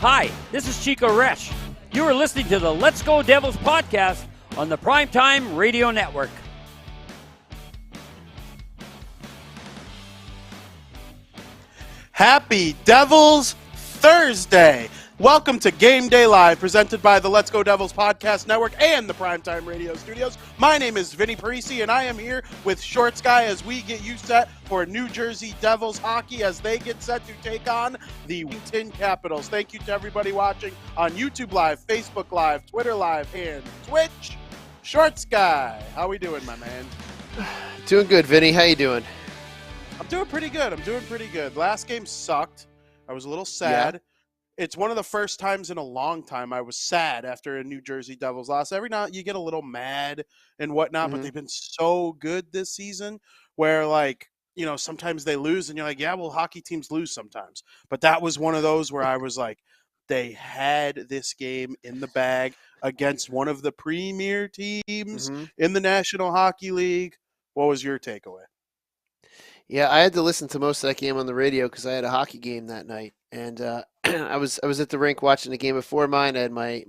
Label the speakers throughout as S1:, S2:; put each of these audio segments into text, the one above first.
S1: Hi, this is Chico Resch. You are listening to the Let's Go Devils podcast on the Primetime Radio Network.
S2: Happy Devils Thursday. Welcome to Game Day Live, presented by the Let's Go Devils podcast network and the Primetime Radio studios. My name is Vinnie Parise, and I am here with Shorts Guy as we get you set for New Jersey Devils hockey as they get set to take on the Washington Capitals. Thank you to everybody watching on YouTube Live, Facebook Live, Twitter Live, and Twitch. Shorts Guy, how we doing, my man?
S3: Doing good, Vinny. How you doing?
S2: I'm doing pretty good. Last game sucked. I was a little sad.
S3: Yeah.
S2: It's one of the first times in a long time I was sad after a New Jersey Devils loss. Every now you get a little mad and whatnot, but they've been so good this season where, like, you know, sometimes they lose and you're like, yeah, well, hockey teams lose sometimes. But that was one of those where I was like, they had this game in the bag against one of the premier teams in the National Hockey League. What was your takeaway?
S3: Yeah, I had to listen to most of that game on the radio because I had a hockey game that night, and I was at the rink watching the game before mine. I had my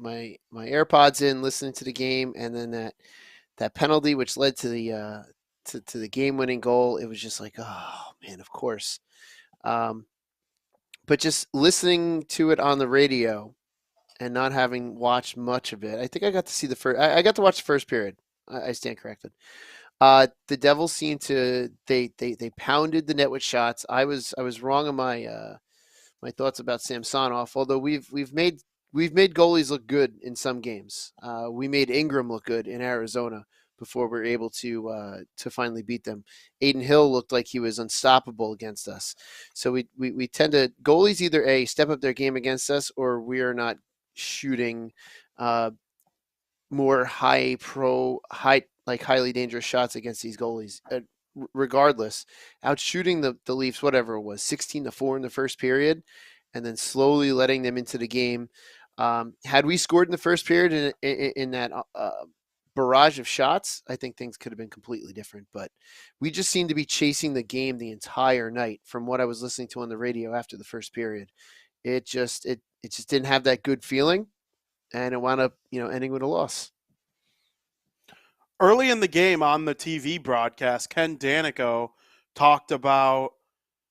S3: AirPods in, listening to the game, and then that penalty which led to the to the game-winning goal. It was just like, oh man, of course. But just listening to it on the radio and not having watched much of it, I think I got to see the first. I got to watch the first period. I stand corrected. The Devils seemed to they pounded the net with shots. I was wrong on my my thoughts about Samsonov. Although we've made goalies look good in some games. We made Ingram look good in Arizona before we were able to finally beat them. Aiden Hill looked like he was unstoppable against us. So we tend to goalies either step up their game against us, or we are not shooting more highly dangerous shots against these goalies. Regardless, out shooting the Leafs, whatever it was, 16-4 in the first period, and then slowly letting them into the game. Had we scored in the first period in that barrage of shots, I think things could have been completely different. But we just seemed to be chasing the game the entire night. From what I was listening to on the radio after the first period, it just didn't have that good feeling, and it wound up ending with a loss.
S2: Early in the game on the TV broadcast, Ken Danico talked about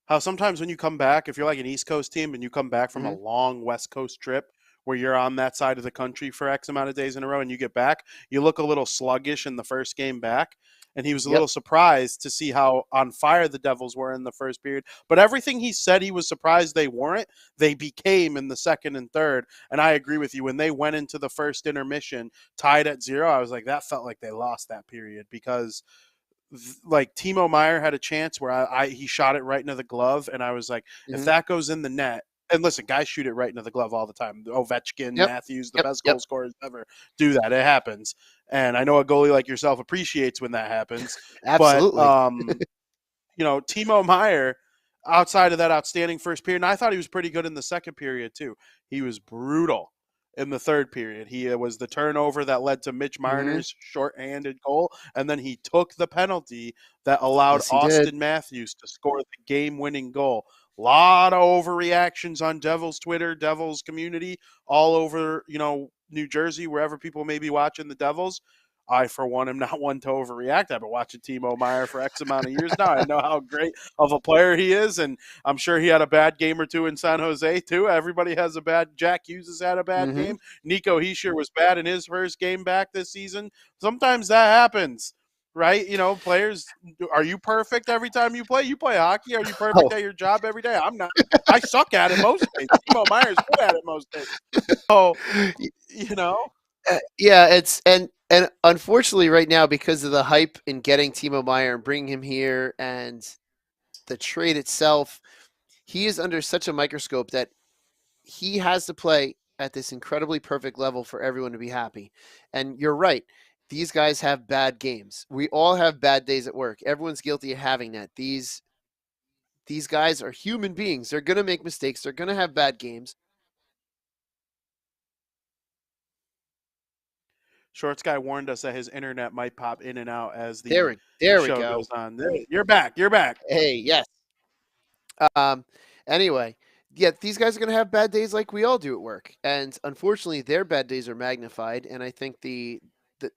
S2: how sometimes when you come back, if you're like an East Coast team and you come back from a long West Coast trip where you're on that side of the country for X amount of days in a row and you get back, you look a little sluggish in the first game back. And he was a little surprised to see how on fire the Devils were in the first period. But everything he said he was surprised they weren't, they became in the second and third. And I agree with you. When they went into the first intermission tied at 0, I was like, that felt like they lost that period because like Timo Meier had a chance where he shot it right into the glove. And I was like, if that goes in the net, and listen, guys shoot it right into the glove all the time. Ovechkin, Matthews, the best goal scorers ever do that. It happens. And I know a goalie like yourself appreciates when that happens.
S3: Absolutely.
S2: But, Timo Meier, outside of that outstanding first period, and I thought he was pretty good in the second period too. He was brutal in the third period. He was the turnover that led to Mitch Marner's shorthanded goal, and then he took the penalty that allowed Austin Matthews to score the game-winning goal. A lot of overreactions on Devils Twitter, Devils community, all over, New Jersey, wherever people may be watching the Devils. I, for one, am not one to overreact. I've been watching Timo Meier for X amount of years now. I know how great of a player he is, and I'm sure he had a bad game or two in San Jose, too. Everybody has a bad – Jack Hughes has had a bad game. Nico Hischier was bad in his first game back this season. Sometimes that happens. Right? Players, are you perfect every time you play? You play hockey. Are you perfect at your job every day? I'm not. I suck at it most days. Timo Meier's good at it most days. So,
S3: Yeah, it's and unfortunately right now, because of the hype in getting Timo Meier and bringing him here and the trade itself, he is under such a microscope that he has to play at this incredibly perfect level for everyone to be happy. And you're right. These guys have bad games. We all have bad days at work. Everyone's guilty of having that. These guys are human beings. They're going to make mistakes. They're going to have bad games.
S2: Shorts Guy warned us that his internet might pop in and out as the
S3: show
S2: goes on. You're back.
S3: Hey, yes. Anyway, yeah, these guys are going to have bad days like we all do at work, and unfortunately, their bad days are magnified. And I think the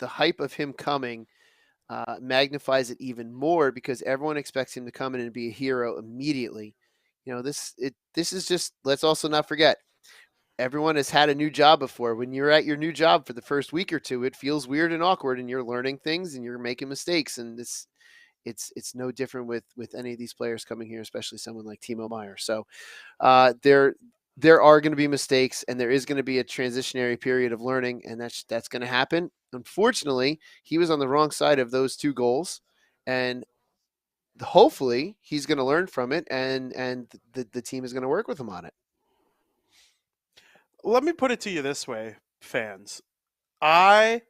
S3: hype of him coming magnifies it even more because everyone expects him to come in and be a hero immediately. This is just, let's also not forget, everyone has had a new job before. When you're at your new job for the first week or two, it feels weird and awkward, and you're learning things and you're making mistakes, and it's no different with any of these players coming here, especially someone like Timo Meyer. So there are going to be mistakes, and there is going to be a transitionary period of learning, and that's going to happen. Unfortunately, he was on the wrong side of those two goals, and hopefully he's going to learn from it, and the team is going to work with him on it.
S2: Let me put it to you this way, fans. I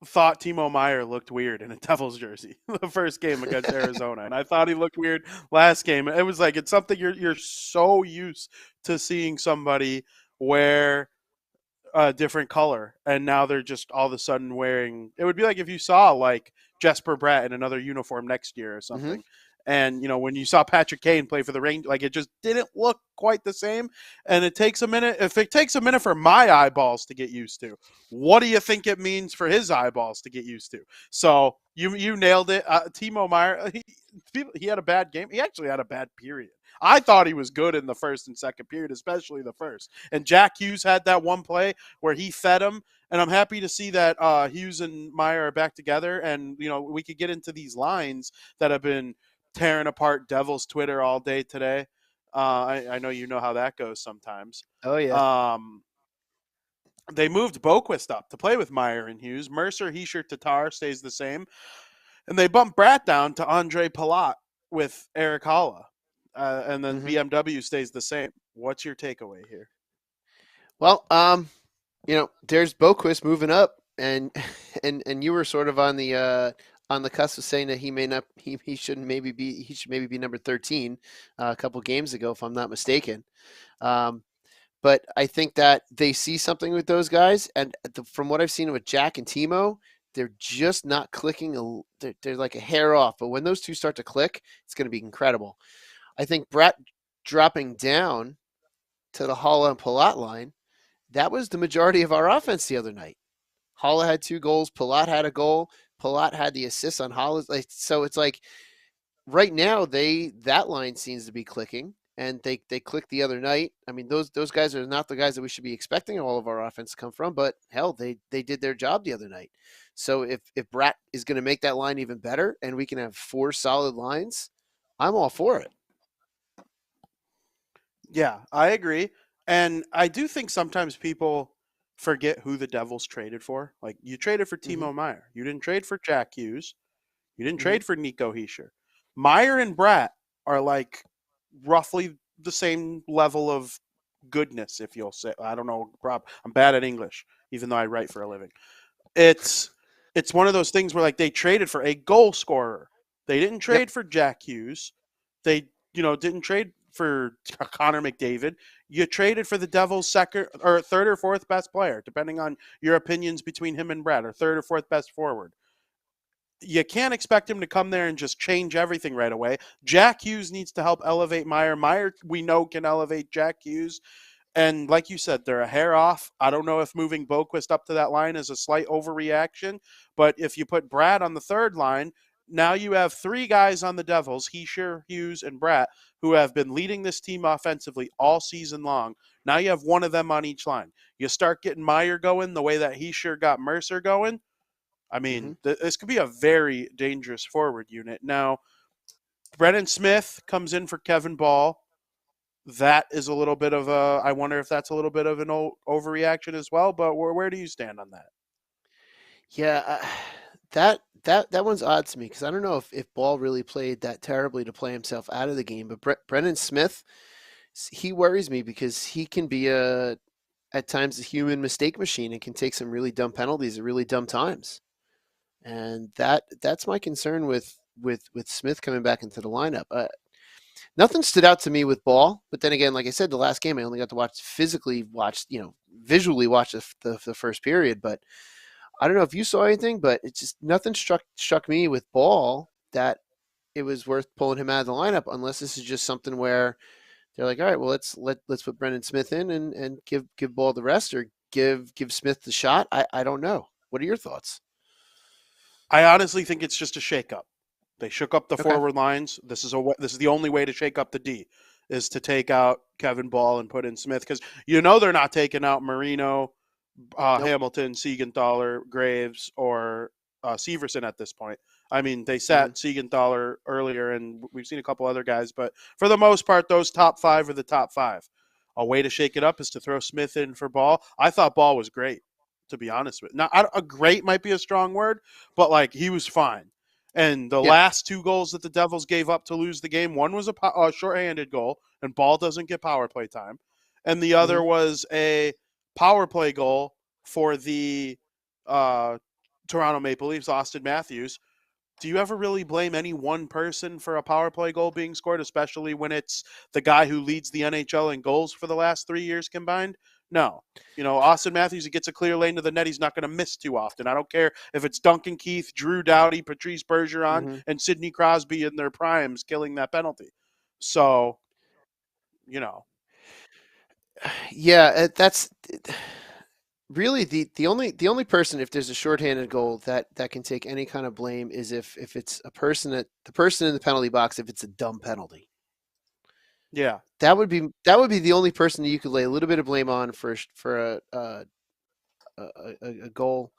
S2: thought Timo Meyer looked weird in a Devils jersey the first game against Arizona, and I thought he looked weird last game. It was like it's something you're so used to seeing somebody wear a different color, and now they're just all of a sudden wearing. It would be like if you saw like Jesper Bratt in another uniform next year or
S3: Mm-hmm.
S2: something. And when you saw Patrick Kane play for the Rangers, like it just didn't look quite the same. And it takes a minute. If it takes a minute for my eyeballs to get used to, what do you think it means for his eyeballs to get used to? So you nailed it, Timo Meyer. He had a bad game. He actually had a bad period. I thought he was good in the first and second period, especially the first. And Jack Hughes had that one play where he fed him. And I'm happy to see that Hughes and Meyer are back together. And, we could get into these lines that have been tearing apart Devils Twitter all day today. I know you know how that goes sometimes.
S3: Oh yeah.
S2: They moved Boquist up to play with Meyer and Hughes. Mercer, Hischier, Tatar stays the same. And they bumped Bratt down to Andre Palat with Eric Holla. And then BMW stays the same. What's your takeaway here?
S3: Well, there's Boquist moving up, and you were sort of on the cusp of saying that he should maybe be number 13 a couple games ago, if I'm not mistaken. But I think that they see something with those guys, and from what I've seen with Jack and Timo, they're just not clicking. They're like a hair off. But when those two start to click, it's going to be incredible. I think Bratt dropping down to the Holla and Palat line, that was the majority of our offense the other night. Holla had 2 goals. Palat had a goal. Palat had the assist on Holla. So it's like right now that line seems to be clicking, and they clicked the other night. I mean, those guys are not the guys that we should be expecting all of our offense to come from, but hell, they did their job the other night. So if Bratt is going to make that line even better, and we can have 4 solid lines, I'm all for it.
S2: Yeah, I agree. And I do think sometimes people forget who the Devils traded for. Like, you traded for Timo Meyer. You didn't trade for Jack Hughes. You didn't trade for Nico Hischier. Meyer and Bratt are like roughly the same level of goodness, if you'll say. I don't know, Rob. I'm bad at English, even though I write for a living. It's one of those things where like they traded for a goal scorer. They didn't trade for Jack Hughes. They didn't trade for Connor McDavid. You traded for the Devils' second or third or fourth best player, depending on your opinions between him and Brad, or third or fourth best forward. You can't expect him to come there and just change everything right away. Jack Hughes needs to help elevate Meyer. Meyer, we know, can elevate Jack Hughes. And like you said, they're a hair off. I don't know if moving Boquist up to that line is a slight overreaction, but if you put Brad on the third line, now you have 3 guys on the Devils, Hischier, Hughes, and Bratt, who have been leading this team offensively all season long. Now you have one of them on each line. You start getting Meyer going the way that Hischier got Mercer going. I mean, this could be a very dangerous forward unit. Now, Brennan Smith comes in for Kevin Ball. That is a little bit of a. I wonder if that's a little bit of an overreaction as well. But where do you stand on that?
S3: Yeah, that one's odd to me because I don't know if Ball really played that terribly to play himself out of the game. But Brennan Smith, he worries me because he can be at times a human mistake machine and can take some really dumb penalties at really dumb times. And that's my concern with Smith coming back into the lineup. Nothing stood out to me with Ball, but then again, like I said, the last game I only got to visually watch the first period. But I don't know if you saw anything, but it just nothing struck me with Ball that it was worth pulling him out of the lineup, unless this is just something where they're like, all right, well, let's put Brendan Smith in and give Ball the rest, or give Smith the shot. I don't know. What are your thoughts?
S2: I honestly think it's just a shakeup. They shook up the
S3: Okay.
S2: forward lines. This is the only way to shake up the D, is to take out Kevin Ball and put in Smith, because they're not taking out Marino,
S3: Nope.
S2: Hamilton, Siegenthaler, Graves, or Severson at this point. I mean, they
S3: Mm-hmm.
S2: sat Siegenthaler earlier, and we've seen a couple other guys, but for the most part, those top five are the top five. A way to shake it up is to throw Smith in for Ball. I thought Ball was great, to be honest with you. Now, a great might be a strong word, but like, he was fine. And the
S3: Yeah.
S2: last two goals that the Devils gave up to lose the game, one was a shorthanded goal, and Ball doesn't get power play time, and the
S3: Mm-hmm.
S2: other was a power play goal for the uh, Toronto Maple Leafs, Austin Matthews. Do you ever really blame any one person for a power play goal being scored, especially when it's the guy who leads the NHL in goals for the last 3 years combined? No. Austin Matthews, he gets a clear lane to the net. He's not going to miss too often. I don't care if it's Duncan Keith, Drew Doughty, Patrice Bergeron,
S3: Mm-hmm.
S2: and Sidney Crosby in their primes killing that penalty. So, you know.
S3: Yeah, that's really the only person, if there's a shorthanded goal, that can take any kind of blame, is if it's the person in the penalty box, if it's a dumb penalty.
S2: Yeah.
S3: That would be the only person that you could lay a little bit of blame on for a goal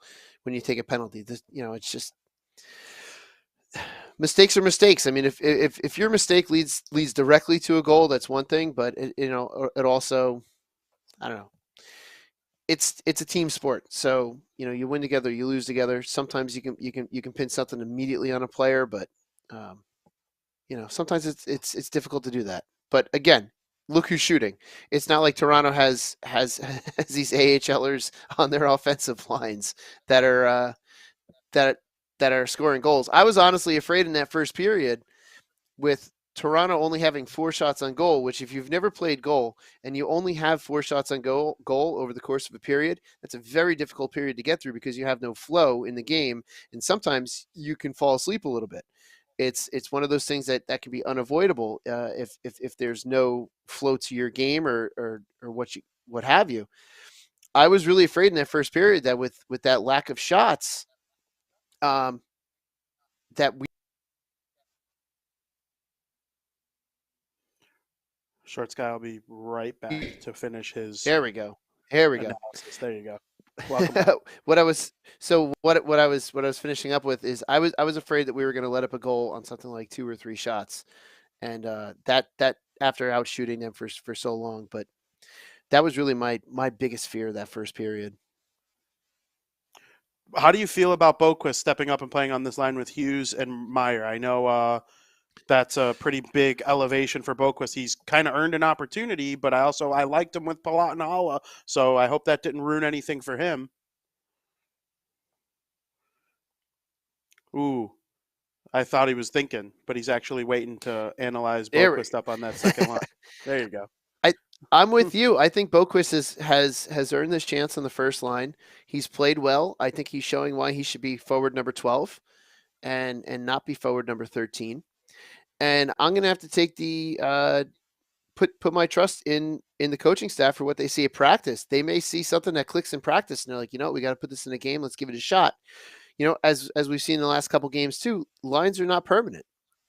S3: when you take a penalty. It's just mistakes are mistakes. I mean, if your mistake leads directly to a goal, that's one thing, but it also, I don't know. It's a team sport, so you win together, you lose together. Sometimes you can pin something immediately on a player, but um, sometimes it's difficult to do that. But again, look who's shooting. It's not like Toronto has has these AHLers on their offensive lines that are that that are scoring goals. I was honestly afraid in that first period, with Toronto only having 4 shots on goal, which, if you've never played goal and you only have 4 shots on goal over the course of a period, that's a very difficult period to get through, because you have no flow in the game, and sometimes you can fall asleep a little bit. It's one of those things that can be unavoidable if there's no flow to your game, or what have you. I was really afraid in that first period that with that lack of shots, um, that we
S2: Shorts guy will be right back to finish his
S3: there we go. Here we go.
S2: analysis. There you go. Welcome back.
S3: What I was finishing up with is, I was afraid that we were going to let up a goal on something like 2 or 3 shots, and that after out shooting them for so long. But that was really my biggest fear that first period.
S2: How do you feel about Boquist stepping up and playing on this line with Hughes and Meyer? I know that's a pretty big elevation for Boquist. He's kind of earned an opportunity, but I liked him with Palat and Hala, so I hope that didn't ruin anything for him. Ooh, I thought he was thinking, but he's actually waiting to analyze Boquist up on that second line. There you go.
S3: I'm with you. I think Boquist has earned this chance on the first line. He's played well. I think he's showing why he should be forward number 12 and not be forward number 13. And I'm gonna have to take put my trust in the coaching staff for what they see at practice. They may see something that clicks in practice, and they're like, we got to put this in a game. Let's give it a shot. As we've seen in the last couple games too, lines are not permanent.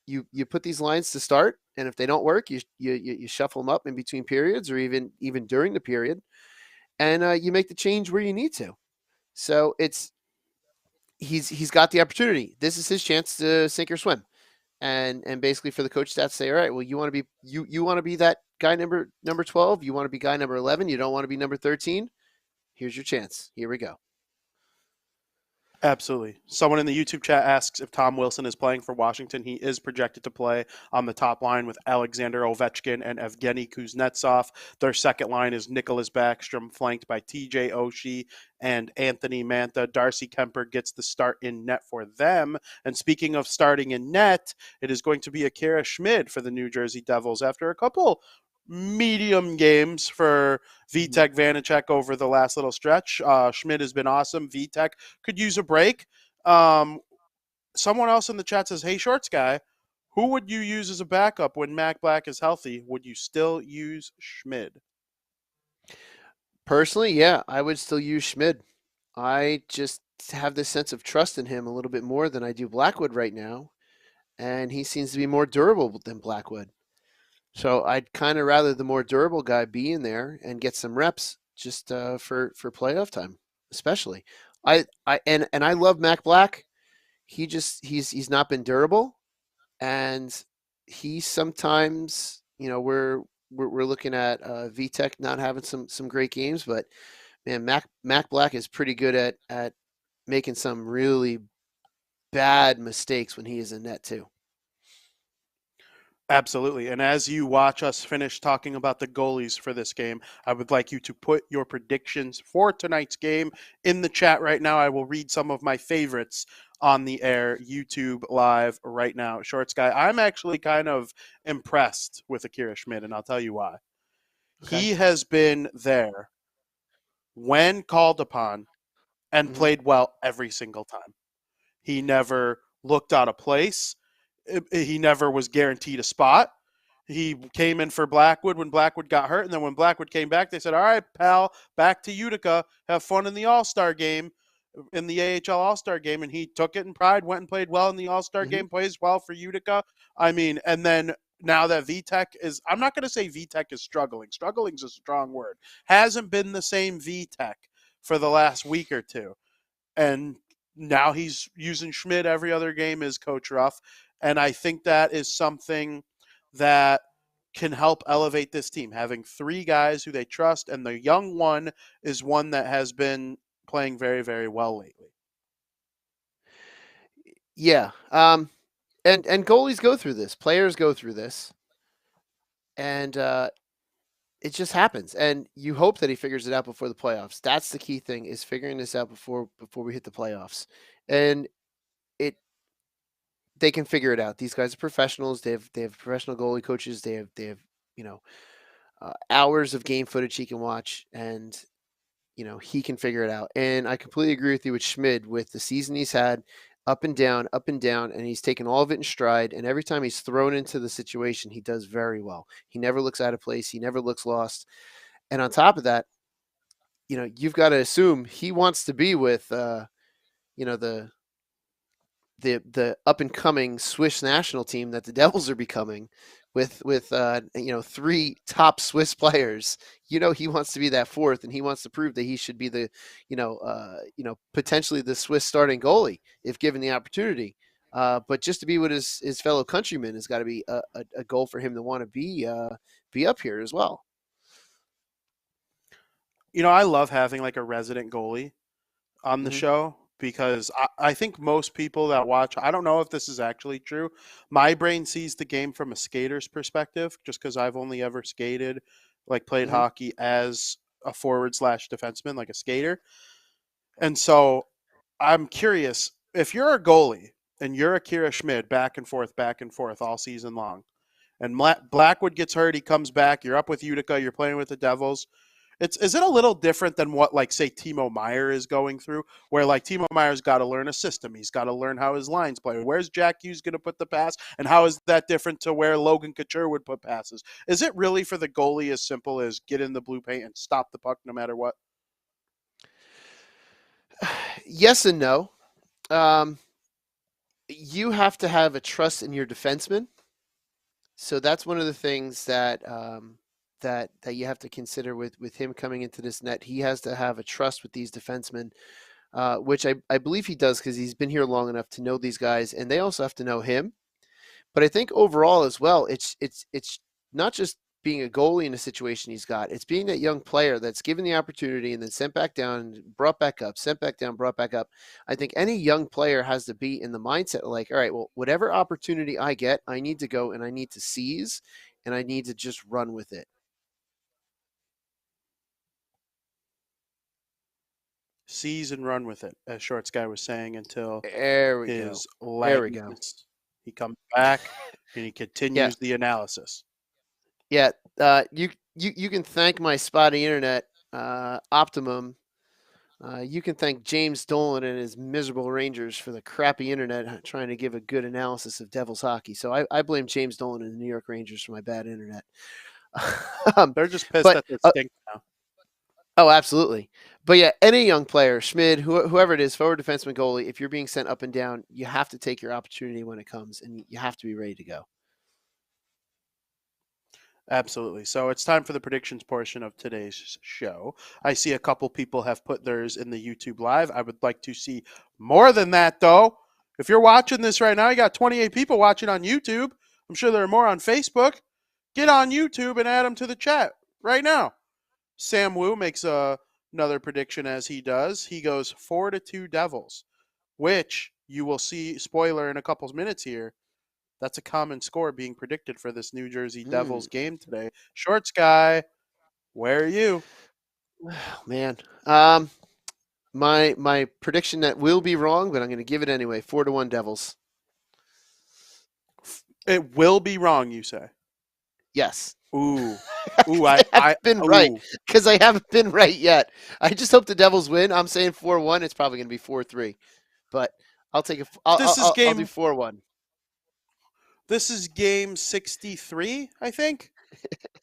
S3: You put these lines to start, and if they don't work, you shuffle them up in between periods, or even during the period, and you make the change where you need to. So he's got the opportunity. This is his chance to sink or swim, and basically for the coach staff to say, all right, well, you want to be you want to be that guy number 12, you want to be guy number 11, you don't want to be number 13. Here's your chance. Here we go.
S2: Absolutely. Someone in the YouTube chat asks if Tom Wilson is playing for Washington. He is projected to play on the top line with Alexander Ovechkin and Evgeny Kuznetsov. Their second line is Nicholas Backstrom, flanked by TJ Oshie and Anthony Mantha. Darcy Kemper gets the start in net for them. And speaking of starting in net, it is going to be Akira Schmid for the New Jersey Devils after a couple medium games for Vitek Vanacek over the last little stretch. Schmid has been awesome. Vitek could use a break. Someone else in the chat says, hey, Shorts guy, Who would you use as a backup when Mac Black is healthy? Would you still use Schmid?
S3: Personally, yeah, I would still use Schmid. I just have this sense of trust in him a little bit more than I do Blackwood right now, and he seems to be more durable than Blackwood. So I'd kind of rather the more durable guy be in there and get some reps just for playoff time, especially. I love Mac Black. He's not been durable, and he sometimes we're looking at VTech not having some great games, but man, Mac Black is pretty good at making some really bad mistakes when he is in net too.
S2: Absolutely. And as you watch us finish talking about the goalies for this game, I would like you to put your predictions for tonight's game in the chat right now. I will read some of my favorites on the air YouTube live right now. Shorts guy, I'm actually kind of impressed with Akira Schmid, and I'll tell you why.
S3: Okay.
S2: He has been there when called upon and
S3: Hmm.
S2: played well every single time. He never looked out of place. He never was guaranteed a spot. He came in for Blackwood when Blackwood got hurt, and then when Blackwood came back, they said, "All right, pal, back to Utica. Have fun in the All-Star game, in the AHL All-Star game." And he took it in pride, went and played well in the All-Star
S3: Hmm.
S2: game, plays well for Utica. I mean, and then now that VTech is, I'm not going to say VTech is struggling. Struggling is a strong word. Hasn't been the same VTech for the last week or two. And now he's using Schmid every other game as Coach Ruff. And I think that is something that can help elevate this team, having three guys who they trust, and the young one is one that has been playing very, very well lately.
S3: Yeah. And goalies go through this. Players go through this, and it just happens. And you hope that he figures it out before the playoffs. That's the key thing: is figuring this out before we hit the playoffs. And it they can figure it out. These guys are professionals. They have professional goalie coaches. They have you know hours of game footage he can watch, and he can figure it out. And I completely agree with you with Schmid with the season he's had, up and down, and he's taken all of it in stride. And every time he's thrown into the situation, he does very well. He never looks out of place. He never looks lost. And on top of that, you've got to assume he wants to be with, you know, the up and coming Swiss national team that the Devils are becoming, with three top Swiss players. He wants to be that fourth, and he wants to prove that he should be the potentially the Swiss starting goalie if given the opportunity. But just to be with his fellow countrymen has got to be a goal for him to want to be up here as well.
S2: I love having like a resident goalie on the
S3: Hmm.
S2: show because I think most people that watch, I don't know if this is actually true. My brain sees the game from a skater's perspective just because I've only ever skated, like played
S3: Hmm.
S2: hockey as a forward slash defenseman, like a skater. And so I'm curious if you're a goalie and you're Akira Schmid back and forth all season long, and Blackwood gets hurt, he comes back, you're up with Utica, you're playing with the Devils. Is it a little different than what, like, say, Timo Meyer is going through, where like Timo Meyer's got to learn a system, he's got to learn how his lines play. Where's Jack Hughes going to put the pass, and how is that different to where Logan Couture would put passes? Is it really for the goalie as simple as get in the blue paint and stop the puck no matter what?
S3: Yes and no. Um, you have to have a trust in your defenseman. So that's one of the things that you have to consider with him coming into this net. He has to have a trust with these defensemen, which I believe he does because he's been here long enough to know these guys, and they also have to know him. But I think overall as well, it's not just being a goalie in a situation he's got. It's being that young player that's given the opportunity and then sent back down, brought back up, sent back down, brought back up. I think any young player has to be in the mindset of like, all right, well, whatever opportunity I get, I need to go and I need to seize and I need to just run with it.
S2: Seize and run with it, as Shorts Guy was saying, until
S3: There we go.
S2: his
S3: There we go.
S2: legs. He comes back and he
S3: Yeah.
S2: continues the analysis.
S3: Yeah. You can thank my spotty internet, Optimum, You can thank James Dolan and his miserable Rangers for the crappy internet trying to give a good analysis of Devils hockey. So I blame James Dolan and the New York Rangers for my bad internet. um,
S2: They're just pissed
S3: but
S2: at the stink now.
S3: oh, absolutely. But yeah, any young player, Schmid, whoever it is, forward defenseman, goalie, if you're being sent up and down, you have to take your opportunity when it comes, and you have to be ready to go.
S2: Absolutely. So it's time for the predictions portion of today's show. I see a couple people have put theirs in the YouTube live. I would like to see more than that, though. If you're watching this right now, you got 28 people watching on YouTube. I'm sure there are more on Facebook. Get on YouTube and add them to the chat right now. Sam Wu makes another prediction as he does. He goes 4-2 Devils, which you will see, spoiler in a couple of minutes here, that's a common score being predicted for this New Jersey Devils game today. Shorts guy, where are you?
S3: Man, my prediction that will be wrong, but I'm going to give it anyway. 4-1 Devils.
S2: It will be wrong, you say.
S3: Yes.
S2: Ooh.
S3: I haven't been right because I haven't been right yet. I just hope the Devils win. I'm saying 4-1. It's probably going to be 4-3, but I'll take it. I'll do 4-1.
S2: This is game 63, I think.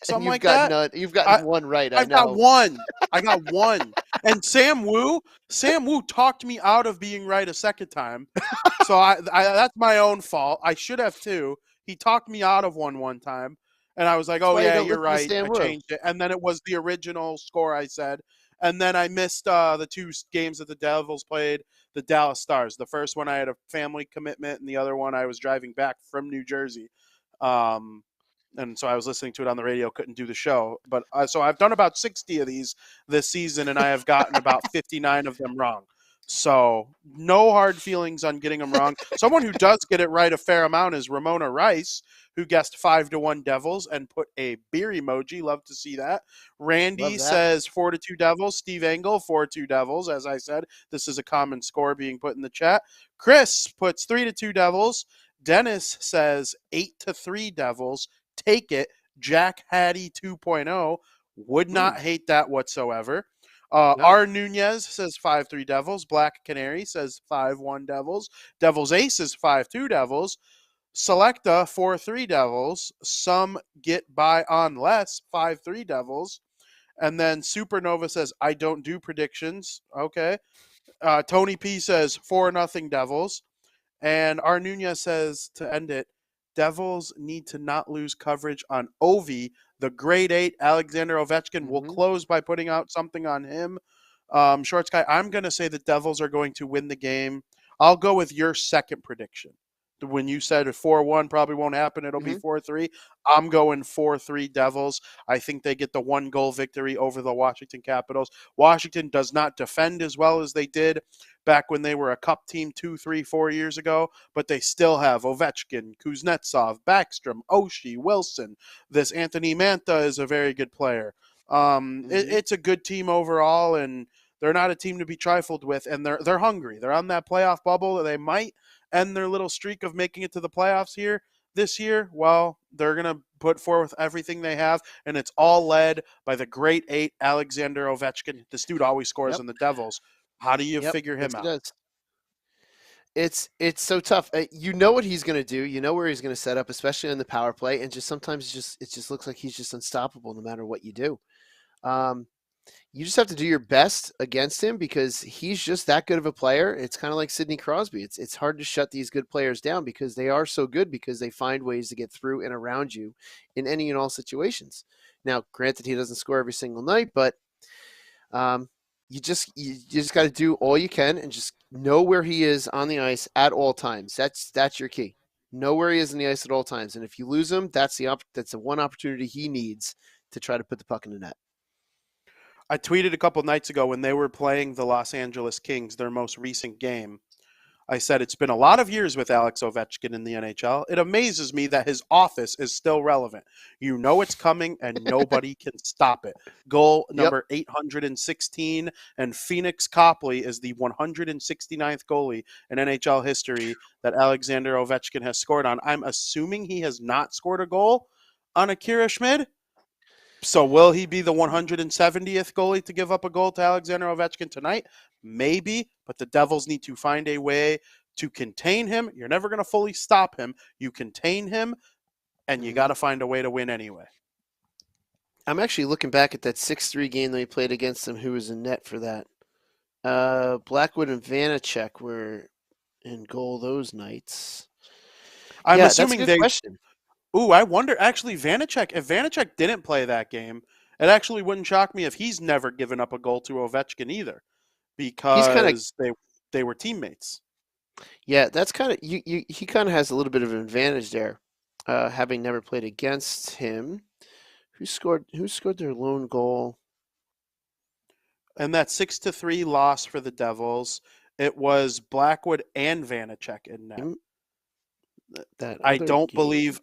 S2: Something
S3: You've
S2: like
S3: got
S2: that.
S3: You've gotten one right.
S2: I've got one. I got one. And Sam Wu talked me out of being right a second time. So I that's my own fault. I should have too. He talked me out of one time. And I was like, oh, yeah, you're right. I changed it. And then it was the original score I said. And then I missed the two games that the Devils played, the Dallas Stars. The first one I had a family commitment, and the other one I was driving back from New Jersey. And so I was listening to it on the radio, couldn't do the show. But so I've done about 60 of these this season, and I have gotten about 59 of them wrong. So no hard feelings on getting them wrong. Someone who does get it right a fair amount is Ramona Rice, who guessed 5-1 Devils and put a beer emoji. Love to see that. Randy says 4-2 Devils. Steve Engel, 4-2 Devils. As I said, this is a common score being put in the chat. Chris puts 3-2 Devils. Dennis says 8-3 Devils. Take it. Jack Hattie 2.0. Would not hate that whatsoever. No. R. Nunez says 5-3 Devils. Black Canary says 5-1 Devils. Devil's Ace is 5-2 Devils. Selecta 4-3 Devils. Some get by on less 5-3 Devils. And then Supernova says, I don't do predictions. Okay. Tony P says 4-0 Devils. And R. Nunez says to end it, Devils need to not lose coverage on Ovi. The grade 8 Alexander Ovechkin will close by putting out something on him. Shorts guy, I'm going to say the Devils are going to win the game. I'll go with your second prediction. When you said 4-1 probably won't happen, it'll be 4-3. I'm going 4-3 Devils. I think they get the 1-goal victory over the Washington Capitals. Washington does not defend as well as they did back when they were a cup team 2, 3, 4 years ago, but they still have Ovechkin, Kuznetsov, Backstrom, Oshie, Wilson. This Anthony Manta is a very good player. It's a good team overall, and they're not a team to be trifled with, and they're hungry. They're on that playoff bubble. They might end their little streak of making it to the playoffs here this year. Well, they're going to put forth everything they have, and it's all led by the great 8 Alexander Ovechkin. This dude always scores in the Devils. How do you figure him out?
S3: It's so tough. You know what he's going to do. You know where he's going to set up, especially on the power play, and just sometimes it just looks like he's just unstoppable no matter what you do. You just have to do your best against him because he's just that good of a player. It's kind of like Sidney Crosby. It's hard to shut these good players down because they are so good because they find ways to get through and around you in any and all situations. Now, granted, he doesn't score every single night, but you just got to do all you can and just know where he is on the ice at all times. That's your key. Know where he is on the ice at all times, and if you lose him, that's the one opportunity he needs to try to put the puck in the net.
S2: I tweeted a couple nights ago when they were playing the Los Angeles Kings, their most recent game. I said it's been a lot of years with Alex Ovechkin in the NHL. It amazes me that his office is still relevant. You know it's coming, and nobody can stop it. Goal number 816, and Phoenix Copley is the 169th goalie in NHL history that Alexander Ovechkin has scored on. I'm assuming he has not scored a goal on Akira Schmid. So will he be the 170th goalie to give up a goal to Alexander Ovechkin tonight? Maybe, but the Devils need to find a way to contain him. You're never going to fully stop him. You contain him, and you got to find a way to win anyway.
S3: I'm actually looking back at that 6-3 game that we played against them. Who was in net for that? Blackwood and Vanacek were in goal those nights.
S2: I'm
S3: that's
S2: assuming
S3: a good question.
S2: Ooh, I wonder. Actually, Vanacek. If Vanacek didn't play that game, it actually wouldn't shock me if he's never given up a goal to Ovechkin either,
S3: He's kind of
S2: because they were teammates.
S3: Yeah, that's kind of he kind of has a little bit of an advantage there, having never played against him. Who scored their lone goal?
S2: And that 6-3 loss for the Devils, it was Blackwood and Vanacek in net.
S3: That
S2: I
S3: other
S2: don't
S3: game.
S2: believe.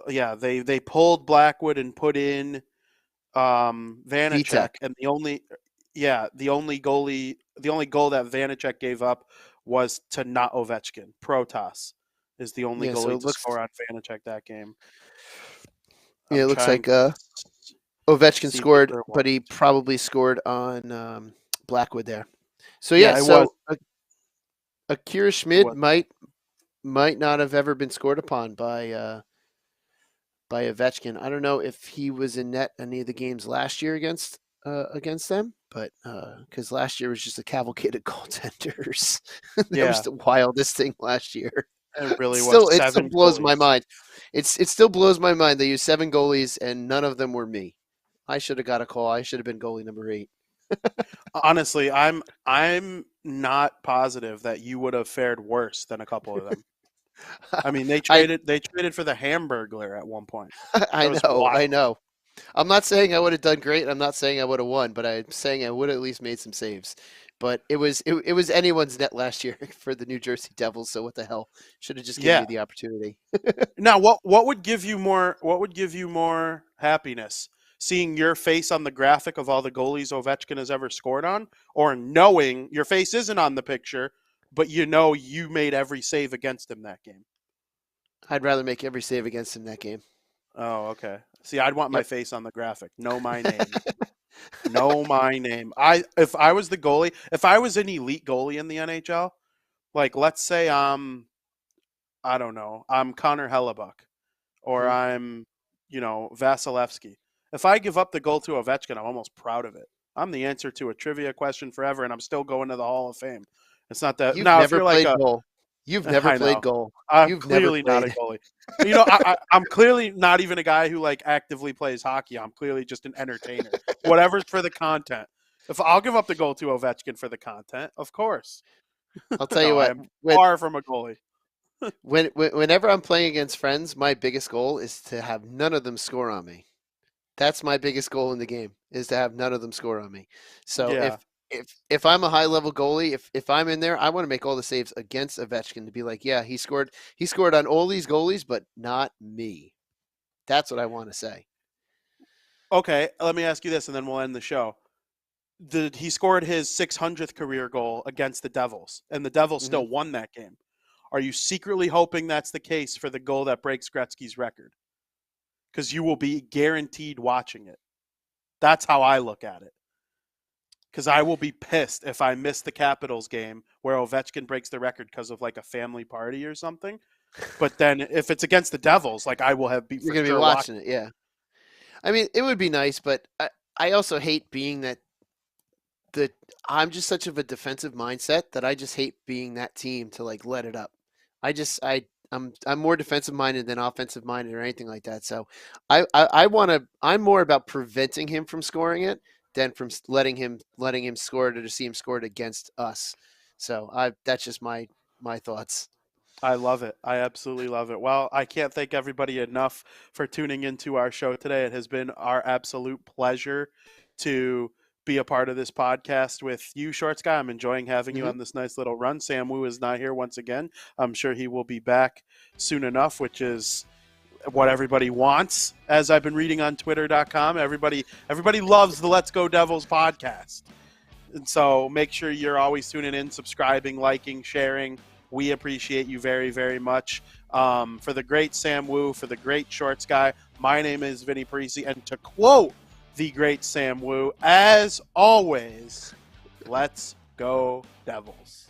S2: Yeah, they pulled Blackwood and put in Vanacek,
S3: Vitek.
S2: and the only goal that Vanacek gave up was to not Ovechkin. Protas is the only
S3: Yeah, so
S2: goalie
S3: it
S2: to
S3: looks
S2: score on Vanacek that game.
S3: yeah,
S2: I'm
S3: it looks
S2: trying
S3: like
S2: to
S3: Ovechkin
S2: see the
S3: scored,
S2: other
S3: but he
S2: ones.
S3: probably scored on Blackwood there. So
S2: Yeah, it was.
S3: Akira
S2: It
S3: Schmid
S2: was.
S3: might not have ever been scored upon by Ovechkin. I don't know if he was in net any of the games last year against them, but because last year was just a cavalcade of goaltenders. That was
S2: Yeah,
S3: the wildest thing last year.
S2: it really was.
S3: It still
S2: 7
S3: blows my
S2: goalies.
S3: mind. It still blows my mind. They used 7 goalies and none of them were me. I should have got a call. I should have been goalie number 8.
S2: Honestly, I'm not positive that you would have fared worse than a couple of them. I mean, they
S3: I
S2: traded for the Hamburglar at one point.
S3: I
S2: That was
S3: know. I
S2: wild.
S3: know. I'm not saying I would have done great. I'm not saying I would have won, but I'm saying I would have at least made some saves. But it was anyone's net last year for the New Jersey Devils. So what the hell? Should have just given
S2: Yeah.
S3: me the opportunity.
S2: Now, what would give you more? What would give you more happiness? Seeing your face on the graphic of all the goalies Ovechkin has ever scored on, or knowing your face isn't on the picture, but you know you made every save against him that game?
S3: I'd rather make every save against him that game.
S2: Oh, okay. See, I'd want my
S3: Yep.
S2: face on the graphic. Know my name. Know my name. If I was the goalie, if I was an elite goalie in the NHL, like let's say I don't know, I'm Connor Hellebuck, or
S3: Mhm.
S2: I'm, Vasilevsky. If I give up the goal to Ovechkin, I'm almost proud of it. I'm the answer to a trivia question forever, and I'm still going to the Hall of Fame. It's not that
S3: You've
S2: now. If
S3: never
S2: you're like
S3: played goal. You've never
S2: I
S3: played
S2: know,
S3: goal.
S2: I'm
S3: You've never
S2: clearly not a
S3: played.
S2: goalie. I'm clearly not even a guy who like actively plays hockey. I'm clearly just an entertainer. Whatever's for the content. If I'll give up the goal to Ovechkin for the content, of course.
S3: I'll tell you
S2: No, I
S3: what.
S2: am far from a goalie.
S3: Whenever I'm playing against friends, my biggest goal is to have none of them score on me. That's my biggest goal in the game, is to have none of them score on me. So
S2: Yeah.
S3: if I'm a high level goalie, if I'm in there, I want to make all the saves against Ovechkin to be like, yeah, he scored on all these goalies, but not me. That's what I want to say.
S2: Okay, let me ask you this, and then we'll end the show. He scored his 600th career goal against the Devils, and the Devils
S3: Mhm.
S2: still won that game. Are you secretly hoping that's the case for the goal that breaks Gretzky's record? Because you will be guaranteed watching it. That's how I look at it. Because I will be pissed if I miss the Capitals game where Ovechkin breaks the record because of like a family party or something. But then if it's against the Devils, like I will have be
S3: You're
S2: for
S3: going to be
S2: sure
S3: watching it, yeah. I mean, it would be nice, but I also hate being that I'm just such of a defensive mindset that I just hate being that team to like let it up. I'm more defensive minded than offensive minded or anything like that. So I'm more about preventing him from scoring it than from letting him score it or to see him score it against us. So that's just my thoughts.
S2: I love it. I absolutely love it. Well, I can't thank everybody enough for tuning into our show today. It has been our absolute pleasure to be a part of this podcast with you, Shorts Guy. I'm enjoying having you
S3: Mhm.
S2: on this nice little run. Sam Wu is not here once again. I'm sure he will be back soon enough, which is what everybody wants. As I've been reading on twitter.com, everybody loves the Let's Go Devils podcast. And so make sure you're always tuning in, subscribing, liking, sharing. We appreciate you very, very much. For the great Sam Wu, for the great Shorts guy, my name is Vinnie Parise, and to quote the great Sam Wu, as always, let's go Devils.